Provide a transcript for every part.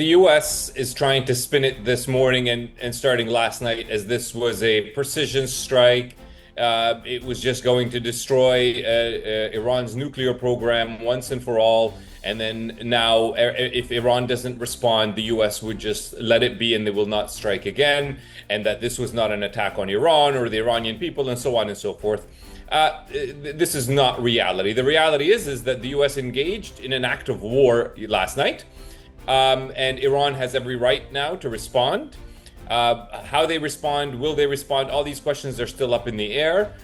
the US is trying to spin it this morning and starting last night as this was a precision strike. It was just going to destroy Iran's nuclear program once and for all. And then now, if Iran doesn't respond, the US would just let it be and they will not strike again. And that this was not an attack on Iran or the Iranian people and so on and so forth. This is not reality. The reality is that the US engaged in an act of war last night. And Iran has every right now to respond. How they respond, will they respond? All these questions are still up in the air.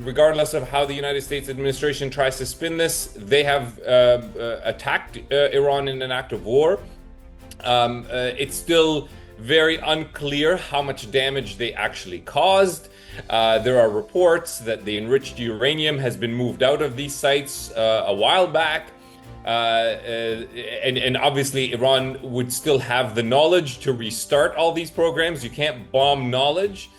Regardless of how the United States administration tries to spin this, they have attacked Iran in an act of war. It's still very unclear how much damage they actually caused. There are reports that the enriched uranium has been moved out of these sites a while back. And obviously Iran would still have the knowledge to restart all these programs. You can't bomb knowledge.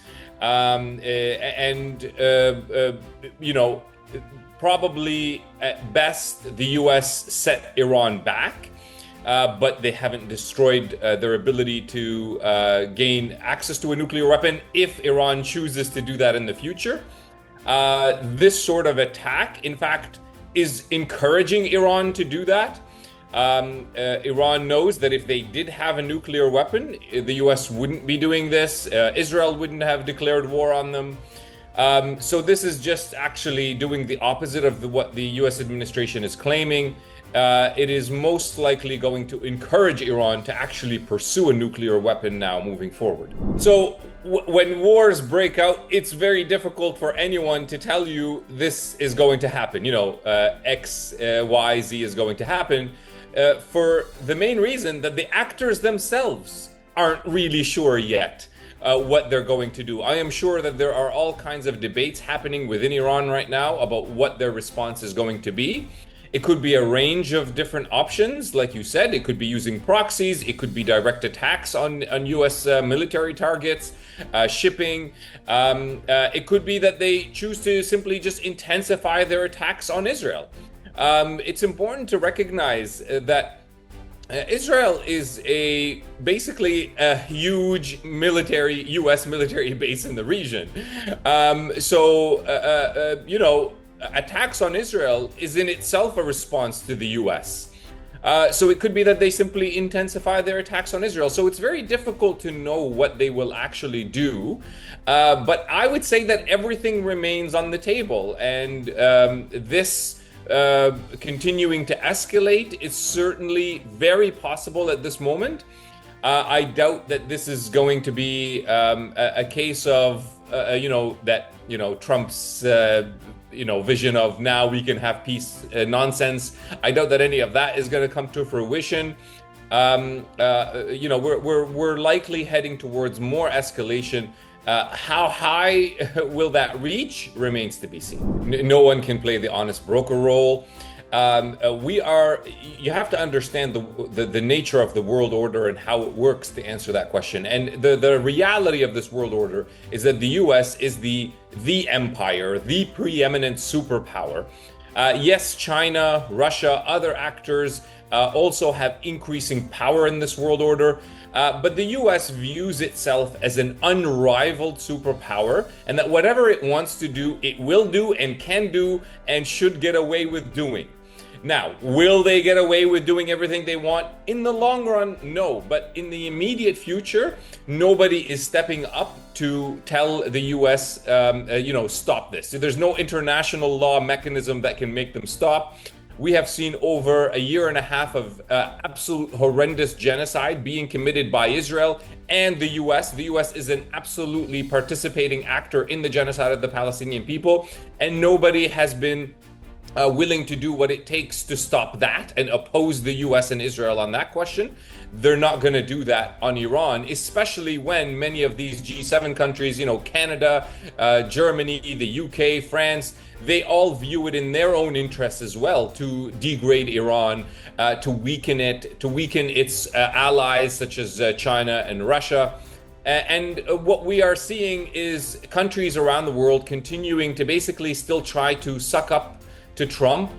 Probably at best the US set Iran back, but they haven't destroyed their ability to gain access to a nuclear weapon if Iran chooses to do that in the future. This sort of attack, in fact, is encouraging Iran to do that. Iran knows that if they did have a nuclear weapon, the US wouldn't be doing this. Israel wouldn't have declared war on them. So this is just actually doing the opposite of what the US administration is claiming. It is most likely going to encourage Iran to actually pursue a nuclear weapon now moving forward. So when wars break out, it's very difficult for anyone to tell you this is going to happen. X, Y, Z is going to happen. For the main reason that the actors themselves aren't really sure yet what they're going to do. I am sure that there are all kinds of debates happening within Iran right now about what their response is going to be. It could be a range of different options, like you said. It could be using proxies. It could be direct attacks on US military targets, shipping. It could be that they choose to simply just intensify their attacks on Israel. It's important to recognize that Israel is basically a huge US military base in the region. Attacks on Israel is in itself a response to the US. So it could be that they simply intensify their attacks on Israel. So it's very difficult to know what they will actually do. But I would say that everything remains on the table. And this continuing to escalate is certainly very possible at this moment. I doubt that this is going to be a case of, Trump's vision of now we can have peace nonsense. I doubt that any of that is going to come to fruition. We're likely heading towards more escalation. How high will that reach remains to be seen. No one can play the honest broker role. You have to understand the nature of the world order and how it works to answer that question. And the reality of this world order is that the US is the empire, the preeminent superpower. Yes, China, Russia, other actors also have increasing power in this world order. But the US views itself as an unrivaled superpower, and that whatever it wants to do, it will do and can do and should get away with doing. Now, will they get away with doing everything they want? In the long run, no. But in the immediate future, nobody is stepping up to tell the US, stop this. There's no international law mechanism that can make them stop. We have seen over a year and a half of absolute horrendous genocide being committed by Israel and the US. The US is an absolutely participating actor in the genocide of the Palestinian people, and nobody has been willing to do what it takes to stop that and oppose the US and Israel on that question. They're not going to do that on Iran, especially when many of these G7 countries, Canada, Germany, the UK, France, they all view it in their own interests as well to degrade Iran, to weaken it, to weaken its allies such as China and Russia. And what we are seeing is countries around the world continuing to basically still try to suck up to Trump,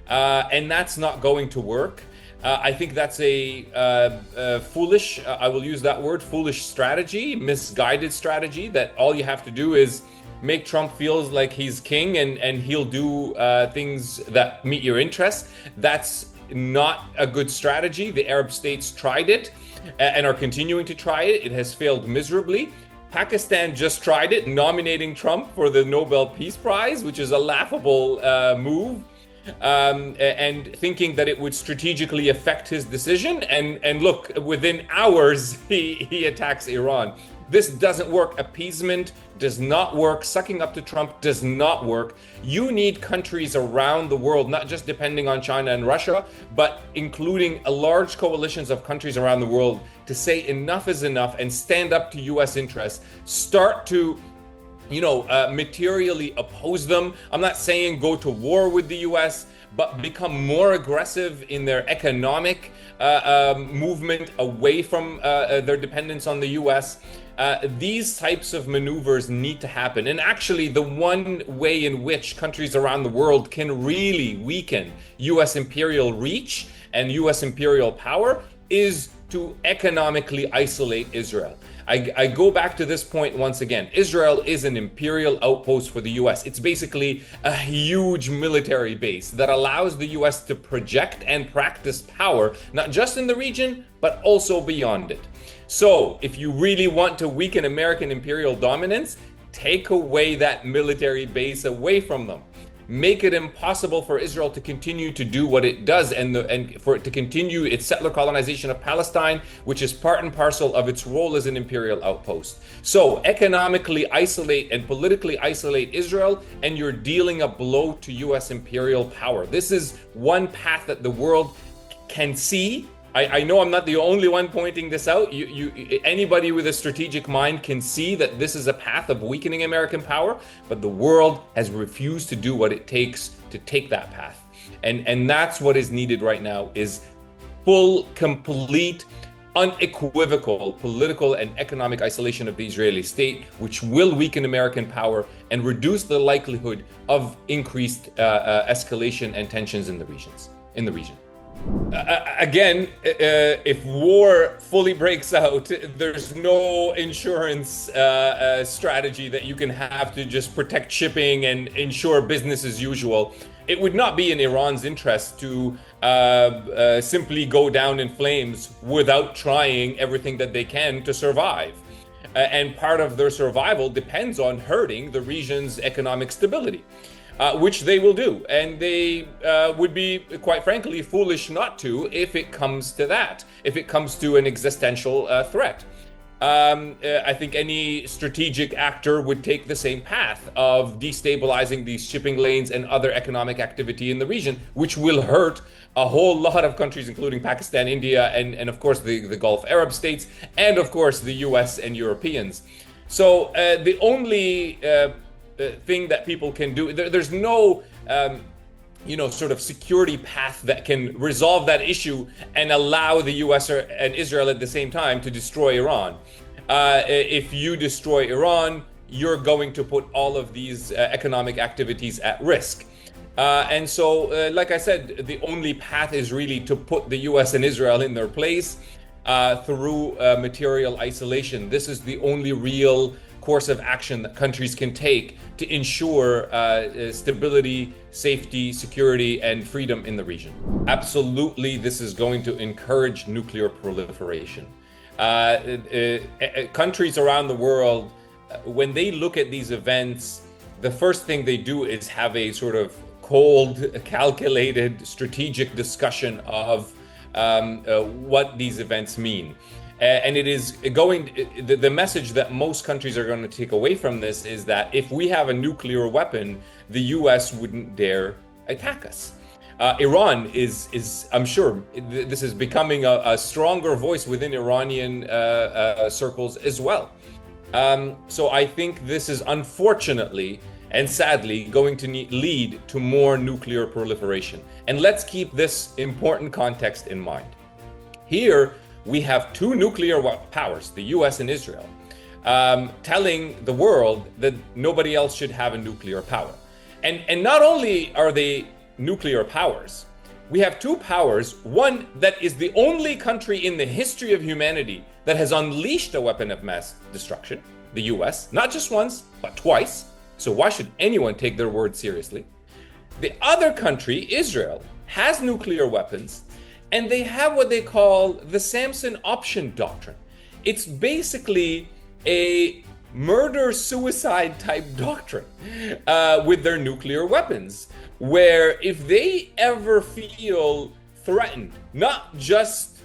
and that's not going to work. I think that's a foolish, I will use that word, foolish strategy, misguided strategy, that all you have to do is make Trump feels like he's king and he'll do things that meet your interests. That's not a good strategy. The Arab states tried it and are continuing to try it. It has failed miserably. Pakistan just tried it, nominating Trump for the Nobel Peace Prize, which is a laughable move. And thinking that it would strategically affect his decision. And look, within hours, he attacks Iran. This doesn't work. Appeasement does not work. Sucking up to Trump does not work. You need countries around the world, not just depending on China and Russia, but including a large coalitions of countries around the world to say enough is enough and stand up to US interests. Start to materially oppose them. I'm not saying go to war with the US, but become more aggressive in their economic movement away from their dependence on the US. These types of maneuvers need to happen. And actually, the one way in which countries around the world can really weaken US imperial reach and US imperial power is to economically isolate Israel. I go back to this point once again. Israel is an imperial outpost for the US. It's basically a huge military base that allows the US to project and practice power, not just in the region, but also beyond it. So if you really want to weaken American imperial dominance, take away that military base away from them. Make it impossible for Israel to continue to do what it does and for it to continue its settler colonization of Palestine, which is part and parcel of its role as an imperial outpost. So economically isolate and politically isolate Israel, and you're dealing a blow to US imperial power. This is one path that the world can see. I know I'm not the only one pointing this out. Anybody with a strategic mind can see that this is a path of weakening American power, but the world has refused to do what it takes to take that path. And that's what is needed right now, is full, complete, unequivocal political and economic isolation of the Israeli state, which will weaken American power and reduce the likelihood of increased escalation and tensions in the region. Again, if war fully breaks out, there's no insurance strategy that you can have to just protect shipping and ensure business as usual. It would not be in Iran's interest to simply go down in flames without trying everything that they can to survive. And part of their survival depends on hurting the region's economic stability. Which they will do, and they would be, quite frankly, foolish not to if it comes to that, if it comes to an existential threat. I think any strategic actor would take the same path of destabilizing these shipping lanes and other economic activity in the region, which will hurt a whole lot of countries, including Pakistan, India, and of course the Gulf Arab states, and of course the US and Europeans. So the only thing that people can do, there's no sort of security path that can resolve that issue and allow the US and Israel at the same time to destroy Iran. If you destroy Iran, you're going to put all of these economic activities at risk. And so, like I said, the only path is really to put the US and Israel in their place through material isolation. This is the only real course of action that countries can take to ensure stability, safety, security, and freedom in the region. Absolutely, this is going to encourage nuclear proliferation. Countries around the world, when they look at these events, the first thing they do is have a sort of cold, calculated, strategic discussion of what these events mean. And it is the message that most countries are going to take away from this is that if we have a nuclear weapon, the US wouldn't dare attack us. Iran is, I'm sure, this is becoming a stronger voice within Iranian circles as well. So I think this is unfortunately and sadly going to lead to more nuclear proliferation. And let's keep this important context in mind. Here, we have two nuclear powers, the US and Israel, telling the world that nobody else should have a nuclear power. And not only are they nuclear powers, we have two powers, one that is the only country in the history of humanity that has unleashed a weapon of mass destruction, the US, not just once, but twice. So why should anyone take their word seriously? The other country, Israel, has nuclear weapons, and they have what they call the Samson option doctrine. It's basically a murder-suicide type doctrine with their nuclear weapons, where if they ever feel threatened, not just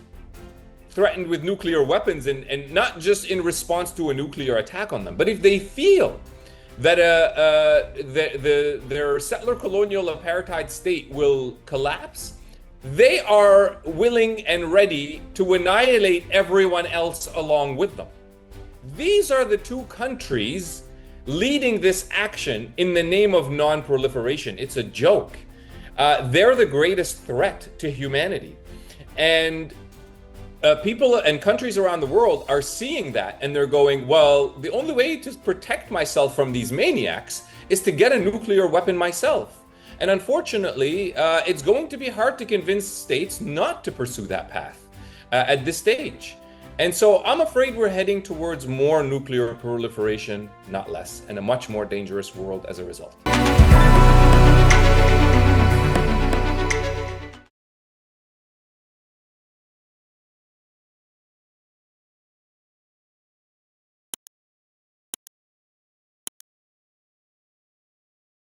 threatened with nuclear weapons and not just in response to a nuclear attack on them, but if they feel that their settler colonial apartheid state will collapse, they are willing and ready to annihilate everyone else along with them. These are the two countries leading this action in the name of non-proliferation. It's a joke. They're the greatest threat to humanity. And people and countries around the world are seeing that, and they're going, well, the only way to protect myself from these maniacs is to get a nuclear weapon myself. And unfortunately, it's going to be hard to convince states not to pursue that path at this stage. And so I'm afraid we're heading towards more nuclear proliferation, not less, and a much more dangerous world as a result.